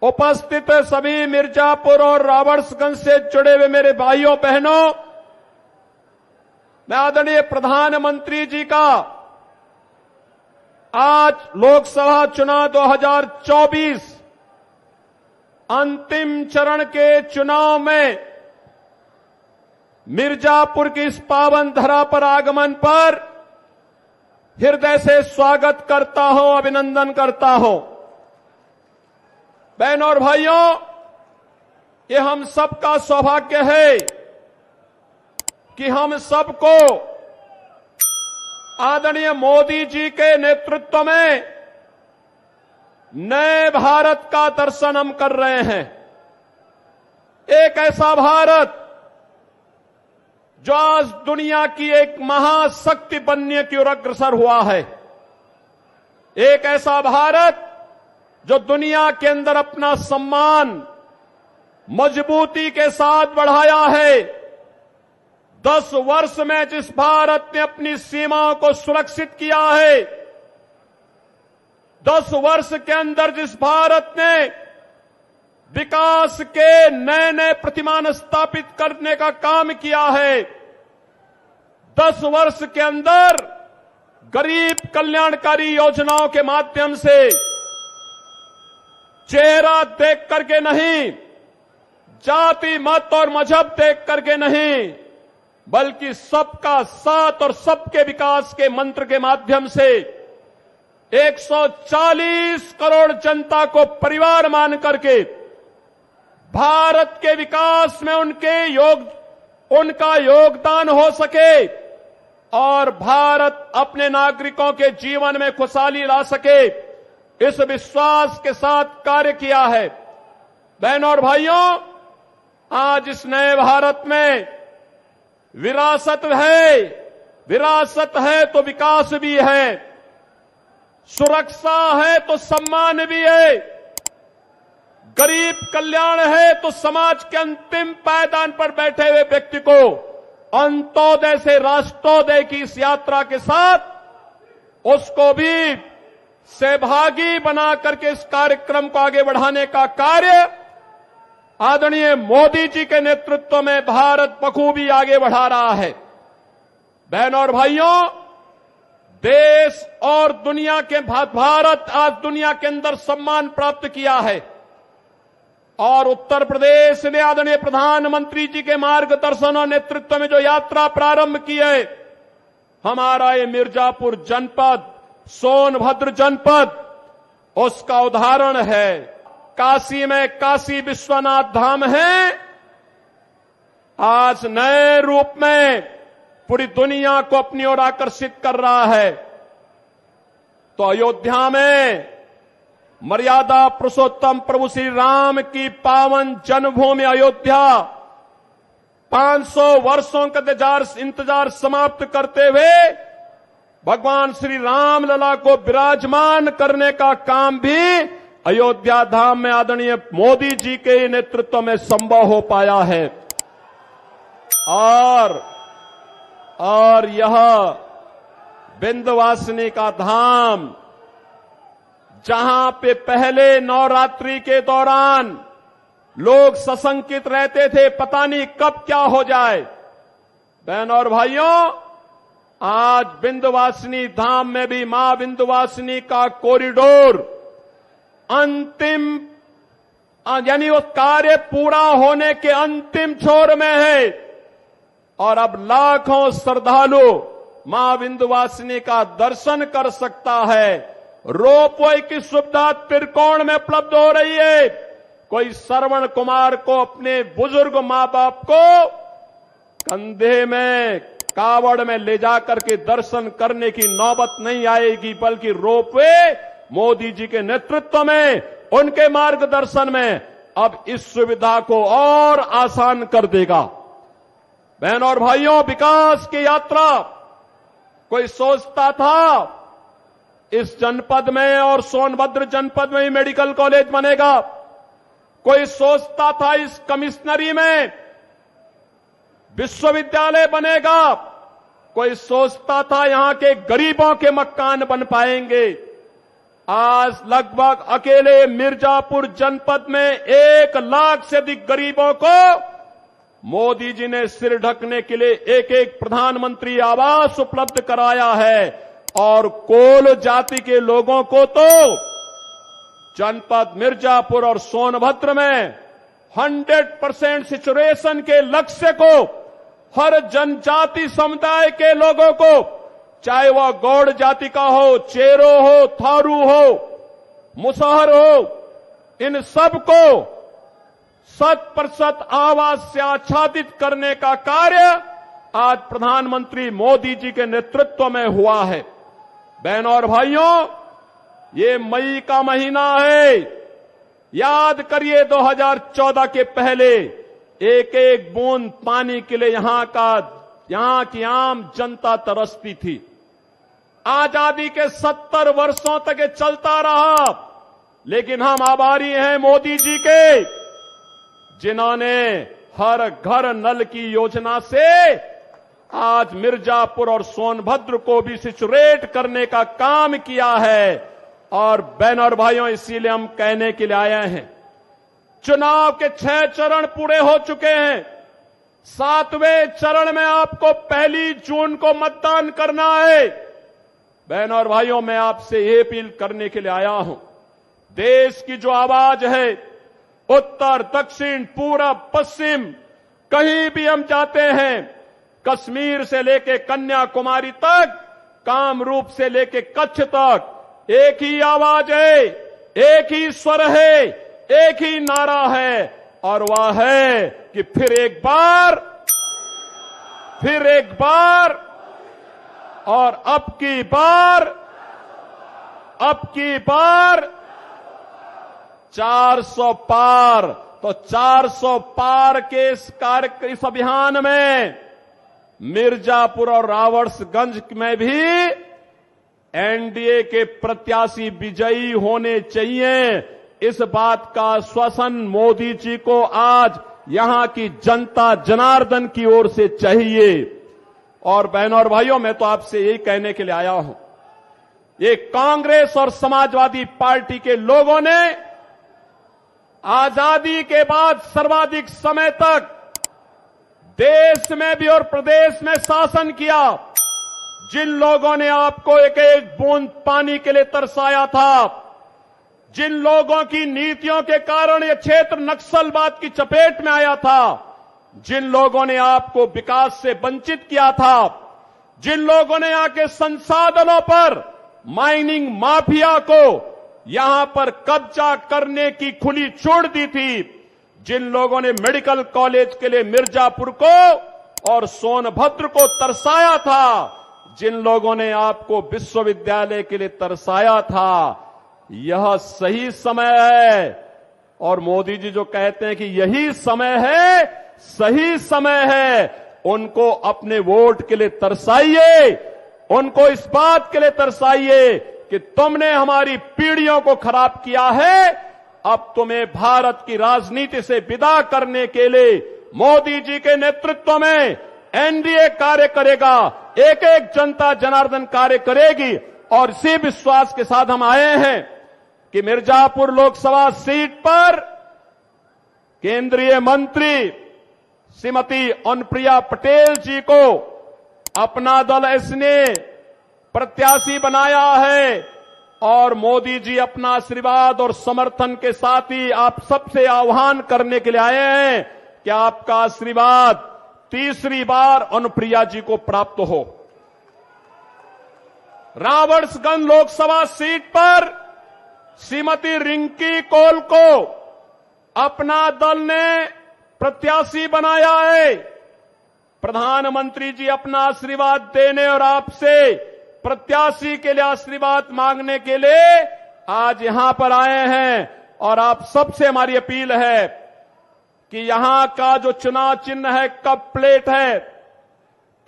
उपस्थित सभी मिर्जापुर और राबर्ट्सगंज से जुड़े हुए मेरे भाइयों बहनों, मैं आदरणीय प्रधानमंत्री जी का आज लोकसभा चुनाव 2024 अंतिम चरण के चुनाव में मिर्जापुर की इस पावन धरा पर आगमन पर हृदय से स्वागत करता हूं, अभिनंदन करता हूं। बहनों और भाइयों, ये हम सबका सौभाग्य है कि हम सबको आदरणीय मोदी जी के नेतृत्व में नए भारत का दर्शन हम कर रहे हैं। एक ऐसा भारत जो आज दुनिया की एक महाशक्ति बनने की ओर अग्रसर हुआ है। एक ऐसा भारत जो दुनिया के अंदर अपना सम्मान मजबूती के साथ बढ़ाया है। 10 वर्ष में जिस भारत ने अपनी सीमाओं को सुरक्षित किया है, 10 वर्ष के अंदर जिस भारत ने विकास के नए नए प्रतिमान स्थापित करने का काम किया है, 10 वर्ष के अंदर गरीब कल्याणकारी योजनाओं के माध्यम से चेहरा देख करके नहीं, जाति मत और मजहब देख करके नहीं, बल्कि सबका साथ और सबके विकास के मंत्र के माध्यम से 140 करोड़ जनता को परिवार मान करके भारत के विकास में उनका योगदान हो सके और भारत अपने नागरिकों के जीवन में खुशहाली ला सके, इस विश्वास के साथ कार्य किया है। बहनों और भाइयों, आज इस नए भारत में विरासत है तो विकास भी है, सुरक्षा है तो सम्मान भी है, गरीब कल्याण है तो समाज के अंतिम पायदान पर बैठे हुए व्यक्ति को अंत्योदय से राष्ट्रोदय की इस यात्रा के साथ उसको भी सहभागी बना करके इस कार्यक्रम को आगे बढ़ाने का कार्य आदरणीय मोदी जी के नेतृत्व में भारत बखूबी आगे बढ़ा रहा है। बहनों और भाइयों, देश और दुनिया के भारत आज दुनिया के अंदर सम्मान प्राप्त किया है और उत्तर प्रदेश ने आदरणीय प्रधानमंत्री जी के मार्गदर्शन और नेतृत्व में जो यात्रा प्रारंभ की है, हमारा ये मिर्जापुर जनपद, सोनभद्र जनपद उसका उदाहरण है। काशी में काशी विश्वनाथ धाम है, आज नए रूप में पूरी दुनिया को अपनी ओर आकर्षित कर रहा है। तो अयोध्या में मर्यादा पुरुषोत्तम प्रभु श्री राम की पावन जन्मभूमि अयोध्या 500 वर्षों का इंतजार समाप्त करते हुए भगवान श्री राम लला को विराजमान करने का काम भी अयोध्या धाम में आदरणीय मोदी जी के नेतृत्व में संभव हो पाया है। और यह विंध्यवासिनी का धाम, जहां पे पहले नवरात्रि के दौरान लोग सशंकित रहते थे, पता नहीं कब क्या हो जाए। बहनों और भाइयों, आज विंध्यवासिनी धाम में भी मां विंध्यवासिनी का कॉरिडोर अंतिम यानी वो कार्य पूरा होने के अंतिम छोर में है और अब लाखों श्रद्धालु मां विंध्यवासिनी का दर्शन कर सकता है। रोपवे की सुविधा त्रिकोण में उपलब्ध हो रही है। कोई श्रवण कुमार को अपने बुजुर्ग मां बाप को कंधे में कावड़ में ले जाकर के दर्शन करने की नौबत नहीं आएगी, बल्कि रोपवे मोदी जी के नेतृत्व में, उनके मार्गदर्शन में अब इस सुविधा को और आसान कर देगा। बहनों और भाइयों, विकास की यात्रा, कोई सोचता था इस जनपद में और सोनभद्र जनपद में ही मेडिकल कॉलेज बनेगा, कोई सोचता था इस कमिश्नरी में विश्वविद्यालय बनेगा, कोई सोचता था यहां के गरीबों के मकान बन पाएंगे। आज लगभग अकेले मिर्जापुर जनपद में 1 लाख से अधिक गरीबों को मोदी जी ने सिर ढकने के लिए एक प्रधानमंत्री आवास उपलब्ध कराया है। और कोल जाति के लोगों को तो जनपद मिर्जापुर और सोनभद्र में 100% सिचुएशन के लक्ष्य को हर जनजाति समुदाय के लोगों को, चाहे वह गौड़ जाति का हो, चेरो हो, थारू हो, मुसहर हो, इन सबको 100% आवास से आच्छादित करने का कार्य आज प्रधानमंत्री मोदी जी के नेतृत्व में हुआ है। बहनों और भाइयों, ये मई का महीना है। याद करिए 2014 के पहले एक बूंद पानी के लिए यहां की आम जनता तरसती थी। आजादी के 70 वर्षों तक ये चलता रहा, लेकिन हम आभारी हैं मोदी जी के, जिन्होंने हर घर नल की योजना से आज मिर्जापुर और सोनभद्र को भी सिचुएट करने का काम किया है। और बहनों और भाइयों, इसीलिए हम कहने के लिए आए हैं, चुनाव के 6 चरण पूरे हो चुके हैं। 7वें चरण में आपको 1 जून को मतदान करना है। बहनों और भाइयों, मैं आपसे ये अपील करने के लिए आया हूं, देश की जो आवाज है, उत्तर, दक्षिण, पूरब, पश्चिम, कहीं भी हम जाते हैं, कश्मीर से लेके कन्याकुमारी तक, कामरूप से लेके कच्छ तक, एक ही आवाज है, एक ही स्वर है, एक ही नारा है, और वह है कि फिर एक बार और अब की बार 400 पार। तो 400 पार के इस अभियान में मिर्जापुर और रावड़गंज में भी एनडीए के प्रत्याशी विजयी होने चाहिए। इस बात का आश्वासन मोदी जी को आज यहां की जनता जनार्दन की ओर से चाहिए। और बहनों और भाइयों, मैं तो आपसे यही कहने के लिए आया हूं, ये कांग्रेस और समाजवादी पार्टी के लोगों ने आजादी के बाद सर्वाधिक समय तक देश में भी और प्रदेश में शासन किया। जिन लोगों ने आपको एक बूंद पानी के लिए तरसाया था, जिन लोगों की नीतियों के कारण यह क्षेत्र नक्सलवाद की चपेट में आया था, जिन लोगों ने आपको विकास से वंचित किया था, जिन लोगों ने आके संसाधनों पर माइनिंग माफिया को यहां पर कब्जा करने की खुली छूट दी थी, जिन लोगों ने मेडिकल कॉलेज के लिए मिर्जापुर को और सोनभद्र को तरसाया था, जिन लोगों ने आपको विश्वविद्यालय के लिए तरसाया था, यह सही समय है। और मोदी जी जो कहते हैं कि यही समय है, सही समय है, उनको अपने वोट के लिए तरसाइए, उनको इस बात के लिए तरसाइए कि तुमने हमारी पीढ़ियों को खराब किया है, अब तुम्हें भारत की राजनीति से विदा करने के लिए मोदी जी के नेतृत्व में एनडीए कार्य करेगा, एक जनता जनार्दन कार्य करेगी। और इसी विश्वास के साथ हम आए हैं कि मिर्जापुर लोकसभा सीट पर केंद्रीय मंत्री श्रीमती अनुप्रिया पटेल जी को अपना दल इसने प्रत्याशी बनाया है। और मोदी जी अपना आशीर्वाद और समर्थन के साथ ही आप सबसे आह्वान करने के लिए आए हैं कि आपका आशीर्वाद तीसरी बार अनुप्रिया जी को प्राप्त हो। रावड़गंज लोकसभा सीट पर श्रीमती रिंकी कौल को अपना दल ने प्रत्याशी बनाया है। प्रधानमंत्री जी अपना आशीर्वाद देने और आपसे प्रत्याशी के लिए आशीर्वाद मांगने के लिए आज यहां पर आए हैं। और आप सबसे हमारी अपील है कि यहां का जो चुनाव चिन्ह है कप प्लेट है,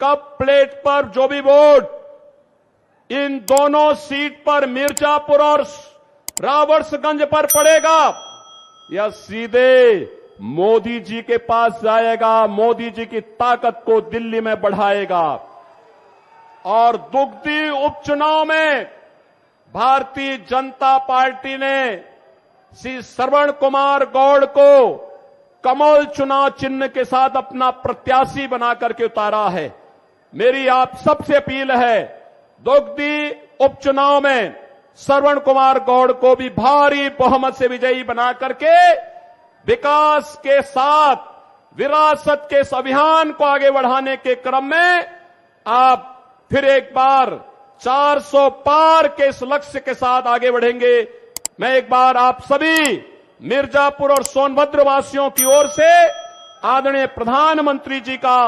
कप प्लेट पर जो भी वोट इन दोनों सीट पर मिर्जापुर और रावड़गंज पर पड़ेगा, यह सीधे मोदी जी के पास जाएगा, मोदी जी की ताकत को दिल्ली में बढ़ाएगा। और दुगदी उपचुनाव में भारतीय जनता पार्टी ने श्री श्रवण कुमार गौड़ को कमल चुनाव चिन्ह के साथ अपना प्रत्याशी बना करके उतारा है। मेरी आप सबसे अपील है, दुगदी उपचुनाव में श्रवण कुमार गौड़ को भी भारी बहुमत से विजयी बना करके विकास के साथ विरासत के इस अभियान को आगे बढ़ाने के क्रम में आप फिर एक बार 400 पार के इस लक्ष्य के साथ आगे बढ़ेंगे। मैं एक बार आप सभी मिर्जापुर और सोनभद्र वासियों की ओर से आदरणीय प्रधानमंत्री जी का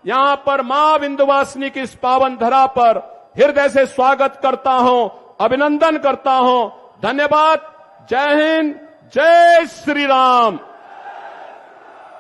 यहां पर मां विंध्यवासिनी की इस पावन धरा पर हृदय से स्वागत करता हूं, अभिनंदन करता हूं। धन्यवाद। जय हिंद, जय श्री राम।